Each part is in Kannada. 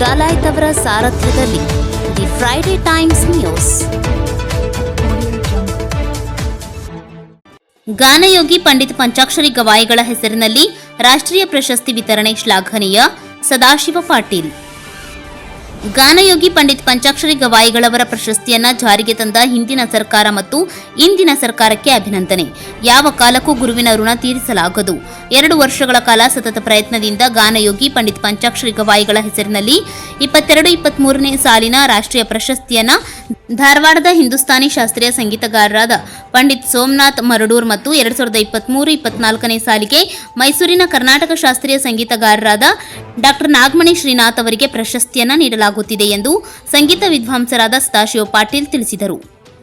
ಡಾಲಾಯ್ತ್ ಅವರ ಸಾರಥ್ಯದಲ್ಲಿ ದಿ ಫ್ರೈಡೆ ಟೈಮ್ಸ್ ನ್ಯೂಸ್. ಗಾನಯೋಗಿ ಪಂಡಿತ್ ಪಂಚಾಕ್ಷರಿ ಗವಾಯಿಗಳ ಹೆಸರಿನಲ್ಲಿ ರಾಷ್ಟ್ರೀಯ ಪ್ರಶಸ್ತಿ ವಿತರಣೆ ಶ್ಲಾಘನೀಯ. ಸದಾಶಿವ ಪಾಟೀಲ್. ಗಾನಯೋಗಿ ಪಂಡಿತ್ ಪಂಚಾಕ್ಷರಿ ಗವಾಯಿಗಳವರ ಪ್ರಶಸ್ತಿಯನ್ನ ಜಾರಿಗೆ ತಂದ ಹಿಂದಿನ ಸರ್ಕಾರ ಮತ್ತು ಇಂದಿನ ಸರ್ಕಾರಕ್ಕೆ ಅಭಿನಂದನೆ. ಯಾವ ಕಾಲಕ್ಕೂ ಗುರುವಿನ ಋಣ ತೀರಿಸಲಾಗದು. 2 ವರ್ಷಗಳ ಕಾಲ ಸತತ ಪ್ರಯತ್ನದಿಂದ ಗಾನಯೋಗಿ ಪಂಡಿತ್ ಪಂಚಾಕ್ಷರಿ ಗವಾಯಿಗಳ ಹೆಸರಿನಲ್ಲಿ 22-23ನೇ ಸಾಲಿನ ರಾಷ್ಟ್ರೀಯ ಪ್ರಶಸ್ತಿಯನ್ನ ಧಾರವಾಡದ ಹಿಂದೂಸ್ತಾನಿ ಶಾಸ್ತ್ರೀಯ ಸಂಗೀತಗಾರರಾದ ಪಂಡಿತ್ ಸೋಮನಾಥ್ ಮರಡೂರ್ ಮತ್ತು 2023-24ನೇ ಸಾಲಿಗೆ ಮೈಸೂರಿನ ಕರ್ನಾಟಕ ಶಾಸ್ತ್ರೀಯ ಸಂಗೀತಗಾರರಾದ ಡಾ ನಾಗಮಣಿ ಶ್ರೀನಾಥ್ ಅವರಿಗೆ ಪ್ರಶಸ್ತಿಯನ್ನ ನೀಡಲಾಗುತ್ತಿದೆ ಎಂದು ಸಂಗೀತ ವಿದ್ವಾಂಸರಾದ ಸದಾಶಿವ ಪಾಟೀಲ್ ತಿಳಿಸಿದರು.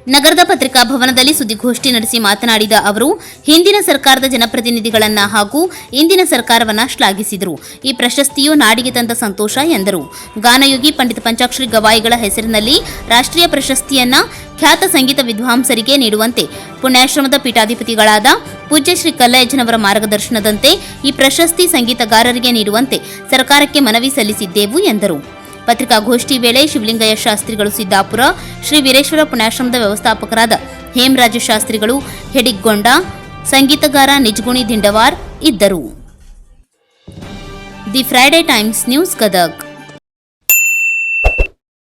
ನಗರದ ಪತ್ರಿಕಾ ಭವನದಲ್ಲಿ ಸುದ್ದಿಗೋಷ್ಠಿ ನಡೆಸಿ ಮಾತನಾಡಿದ ಅವರು, ಹಿಂದಿನ ಸರ್ಕಾರದ ಜನಪ್ರತಿನಿಧಿಗಳನ್ನ ಹಾಗೂ ಇಂದಿನ ಸರ್ಕಾರವನ್ನ ಶ್ಲಾಘಿಸಿದರು. ಈ ಪ್ರಶಸ್ತಿಯು ನಾಡಿಗೆ ತಂದ ಸಂತೋಷ ಎಂದರು. ಗಾನಯೋಗಿ ಪಂಡಿತ್ ಪಂಚಾಕ್ಷರಿ ಗವಾಯಿಗಳ ಹೆಸರಿನಲ್ಲಿ ರಾಷ್ಟ್ರೀಯ ಪ್ರಶಸ್ತಿಯನ್ನ ಖ್ಯಾತ ಸಂಗೀತ ವಿದ್ವಾಂಸರಿಗೆ ನೀಡುವಂತೆ ಪುಣ್ಯಾಶ್ರಮದ ಪೀಠಾಧಿಪತಿಗಳಾದ ಪೂಜ್ಯ ಶ್ರೀ ಕಲ್ಲಯ್ಯನವರ ಮಾರ್ಗದರ್ಶನದಂತೆ ಈ ಪ್ರಶಸ್ತಿ ಸಂಗೀತಗಾರರಿಗೆ ನೀಡುವಂತೆ ಸರ್ಕಾರಕ್ಕೆ ಮನವಿ ಸಲ್ಲಿಸಿದ್ದೆವು ಎಂದರು. ಪತ್ರಿಕಾಗೋಷ್ಠಿ ವೇಳೆ ಶಿವಲಿಂಗಯ್ಯ ಶಾಸ್ತ್ರಿಗಳು ಸಿದ್ದಾಪುರ, ಶ್ರೀ ವೀರೇಶ್ವರ ಪುಣ್ಯಾಶ್ರಮದ ವ್ಯವಸ್ಥಾಪಕರಾದ ಹೇಮರಾಜ ಶಾಸ್ತ್ರಿಗಳು ಹೆಡಿಗೊಂಡ, ಸಂಗೀತಗಾರ ನಿಜಗುಣಿ ದಿಂಡವಾರ್ ಇದ್ದರು. The Friday Times news Gadag.